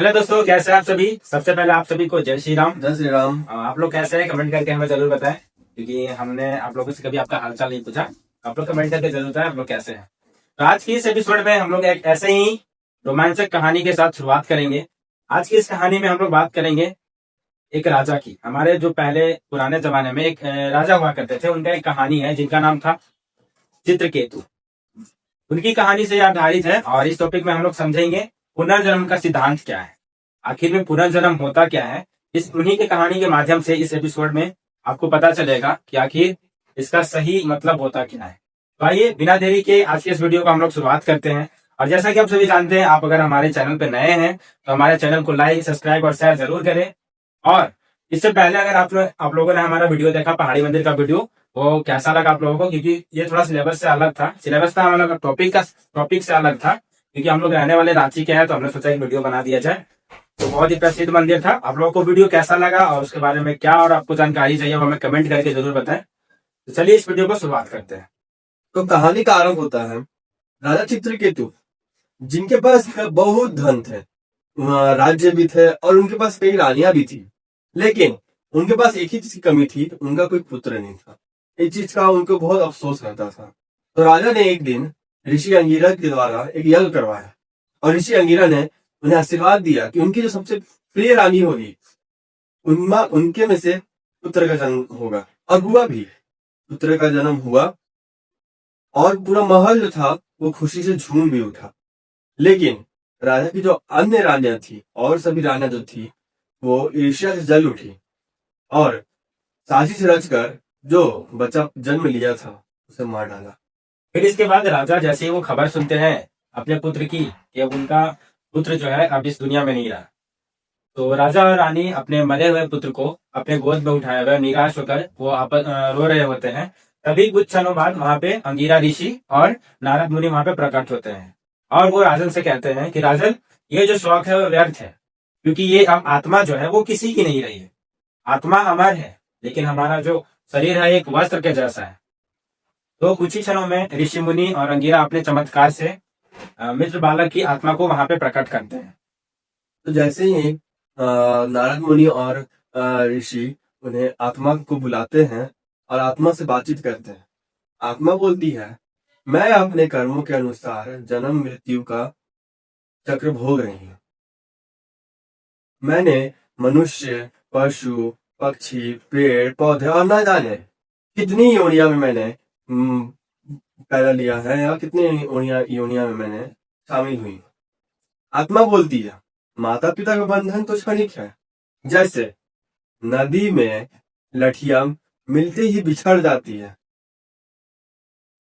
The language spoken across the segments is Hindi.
हेलो दोस्तों, कैसे हैं आप सभी। सबसे पहले आप सभी को जय श्री राम। जय श्री राम। आप लोग कैसे हैं कमेंट करके हमें जरूर बताएं, क्योंकि हमने आप लोगों से कभी आपका हालचाल नहीं पूछा। आप लोग कमेंट करके जरूर बताएं आप लोग कैसे हैं। तो आज की इस एपिसोड में हम लोग एक ऐसे ही रोमांचक कहानी के साथ शुरुआत करेंगे। आज की इस कहानी में हम लोग बात करेंगे एक राजा की। हमारे जो पहले पुराने जमाने में एक राजा हुआ करते थे, उनका एक कहानी है जिनका नाम था चित्रकेतु। उनकी कहानी से आधारित है और इस टॉपिक में हम लोग समझेंगे पुनर्जन्म का सिद्धांत क्या है, आखिर में पुनर्जन्म होता क्या है। इस उन्हीं की कहानी के माध्यम से इस एपिसोड में आपको पता चलेगा कि आखिर इसका सही मतलब होता क्या है। तो आइए बिना देरी के आज के इस वीडियो को हम लोग शुरुआत करते हैं। और जैसा कि आप सभी जानते हैं, आप अगर हमारे चैनल पर नए हैं तो हमारे चैनल को लाइक, सब्सक्राइब और शेयर जरूर करें। और इससे पहले अगर आप लोगों ने हमारा वीडियो देखा, पहाड़ी मंदिर का वीडियो, वो कैसा लगा आप लोगों को, क्योंकि ये थोड़ा सिलेबस से अलग था। सिलेबस था हमारा टॉपिक से अलग था, क्योंकि हम लोग रहने वाले रांची के हैं, तो हमने सोचा एक वीडियो बना दिया जाए। तो बहुत ही प्रसिद्ध मंदिर था। आप लोगों को वीडियो कैसा लगा और उसके बारे में क्या और आपको जानकारी चाहिए वो हमें कमेंट करके जरूर बताएं। तो चलिए इस वीडियो को शुरुआत करते हैं। तो कहानी का आरंभ होता है राजा चित्रकेतु, जिनके पास बहुत धन थे, राज्य भी थे और उनके पास कई रानियां भी थी। लेकिन उनके पास एक ही चीज की कमी थी, उनका कोई पुत्र नहीं था। इस चीज का उनको बहुत अफसोस रहता था। तो राजा ने एक दिन ऋषि अंगिरा के द्वारा एक यज्ञ करवाया और ऋषि अंगिरा ने उन्हें आशीर्वाद दिया कि उनकी जो सबसे प्रिय रानी होगी उनके में से पुत्र का जन्म होगा। और हुआ भी, पुत्र का जन्म हुआ और पूरा महल जो था वो खुशी से झूम भी उठा। लेकिन राजा की जो अन्य रानियां थी और सभी रानियां जो थी वो ईर्ष्या से जल उठी और साजिश रचकर जो बच्चा जन्म लिया था उसे मार डाला। फिर इसके बाद राजा जैसे ही वो खबर सुनते हैं अपने पुत्र की कि अब उनका पुत्र जो है अब इस दुनिया में नहीं रहा, तो राजा और रानी अपने मरे हुए पुत्र को अपने गोद में उठाए हुए निराश होकर वो आपस रो रहे होते हैं। तभी कुछ क्षणों बाद वहां पे अंगिरा ऋषि और नारद मुनि वहां पे प्रकट होते हैं और वो राजन से कहते हैं कि राजन, ये जो शौक है वो व्यर्थ है, क्योंकि ये अब आत्मा जो है वो किसी की नहीं रही है। आत्मा अमर है, लेकिन हमारा जो शरीर है एक वस्त्र के जैसा है। तो कुछ ही क्षणों में ऋषि मुनि और अंगिरा अपने चमत्कार से मित्र बालक की आत्मा को वहां पे प्रकट करते हैं। तो जैसे ही नारद मुनि और ऋषि उन्हें आत्मा को बुलाते हैं और आत्मा से बातचीत करते हैं। आत्मा बोलती है, मैं अपने कर्मों के अनुसार जन्म मृत्यु का चक्र भोग रही हूँ। मैंने मनुष्य, पशु, पक्षी, पेड़ पौधे और न जाने कितनी योनिया में मैंने पैदा लिया है या कितनी योनिया में मैंने शामिल हुई। आत्मा बोलती है, माता पिता का बंधन तो क्षणिक है, जैसे नदी में लठिया मिलते ही बिछड़ जाती है।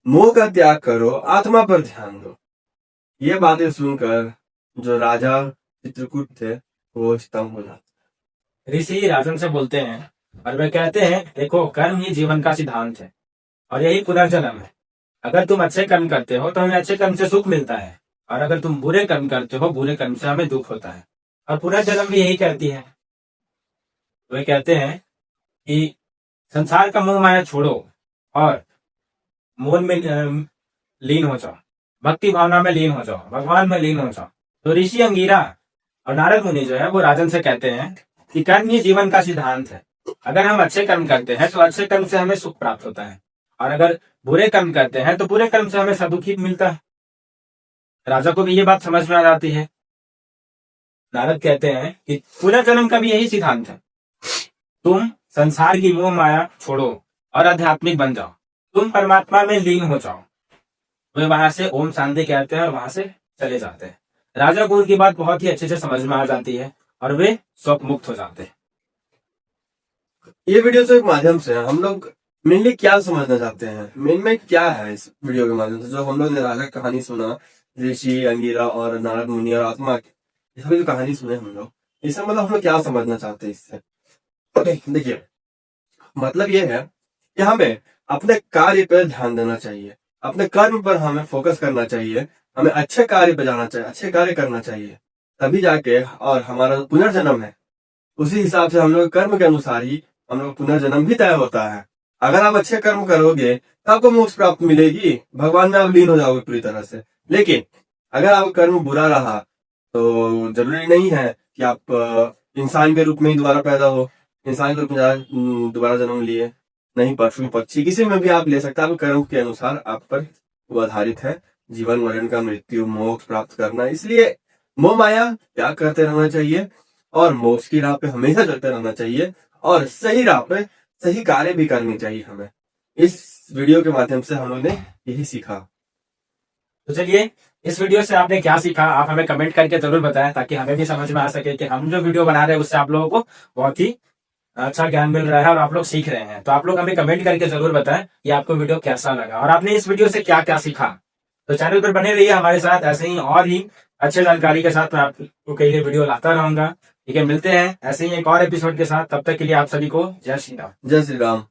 मोह का त्याग करो, आत्मा पर ध्यान दो। ये बातें सुनकर जो राजा चित्रकूट थे वो स्तंभ हो जाते। ऋषि राजन से बोलते हैं और वे कहते हैं, देखो, कर्म ही जीवन का सिद्धांत है और यही पुनर्जन्म है। अगर तुम अच्छे कर्म करते हो तो हमें अच्छे कर्म से सुख मिलता है, और अगर तुम बुरे कर्म करते हो बुरे कर्म से हमें दुख होता है। और पुनर्जन्म भी यही कहती है। वे कहते हैं कि संसार का मोह माया छोड़ो और मौन में लीन हो जाओ, भक्ति भावना में लीन हो जाओ, भगवान में लीन हो जाओ। तो ऋषि अंगिरा और नारद मुनि जो है वो राजन से कहते हैं कि कर्म ही जीवन का सिद्धांत है। अगर हम अच्छे कर्म करते हैं तो अच्छे कर्म से हमें सुख प्राप्त होता है, और अगर बुरे कर्म करते हैं तो बुरे कर्म से हमें सदुख ही मिलता है। राजा को भी ये बात समझ में आ जाती है। नारद कहते हैं कि पुनर्जन्म का भी यही सिद्धांत है। तुम संसार की मोह माया छोड़ो और आध्यात्मिक बन जाओ, तुम परमात्मा में लीन हो जाओ। वे वहां से ओम शांति कहते हैं और वहां से चले जाते हैं। राजा को उनकी बात बहुत ही अच्छे से समझ में आ जाती है और वे शोक मुक्त हो जाते हैं। ये वीडियो के माध्यम से हम लोग मेनली क्या समझना चाहते हैं, मेन में क्या है इस वीडियो के माध्यम से जो हम लोग ने राजा की कहानी सुना, ऋषि अंगिरा और नारद मुनि और आत्मा की ये सभी जो कहानी सुने हम लोग, इससे मतलब हम लोग क्या समझना चाहते हैं इससे। देखिए, मतलब ये है कि हमें अपने कार्य पर ध्यान देना चाहिए, अपने कर्म पर हमें फोकस करना चाहिए, हमें अच्छे कार्य पर जाना चाहिए, अच्छे कार्य करना चाहिए, तभी जाके और हमारा पुनर्जन्म है उसी हिसाब से हम लोग कर्म के अनुसार ही हम लोग पुनर्जन्म भी तय होता है। अगर आप अच्छे कर्म करोगे तो आपको मोक्ष प्राप्त मिलेगी, भगवान में आप लीन हो जाओगे पूरी तरह से। लेकिन अगर आपका कर्म बुरा रहा तो जरूरी नहीं है कि आप इंसान के रूप में ही दोबारा पैदा हो, इंसान के रूप में दोबारा जन्म लिए, नहीं पशु पक्षी किसी में भी आप ले सकते हैं। आपके कर्म के अनुसार आप पर वो आधारित है जीवन मरण का, मृत्यु मोक्ष प्राप्त करना। इसलिए मोह माया त्याग करते रहना चाहिए और मोक्ष की राह पे हमेशा चलते रहना चाहिए और सही राह पे सही कार्य भी करनी चाहिए हमें। इस वीडियो के माध्यम से हम लोगों ने यही सीखा। तो चलिए, इस वीडियो से आपने क्या सीखा आप हमें कमेंट करके जरूर बताएं, ताकि हमें भी समझ में आ सके कि हम जो वीडियो बना रहे हैं उससे आप लोगों को बहुत ही अच्छा ज्ञान मिल रहा है और आप लोग सीख रहे हैं। तो आप लोग हमें कमेंट करके जरूर बताएं कि आपको वीडियो कैसा लगा और आपने इस वीडियो से क्या क्या सीखा। तो चैनल पर बने रहिए हमारे साथ, ऐसे ही और ही अच्छे जानकारी के साथ मैं आपको कई वीडियो लाता रहूंगा। ठीक है, मिलते हैं ऐसे ही एक और एपिसोड के साथ। तब तक के लिए आप सभी को जय श्री राम। जय श्री राम।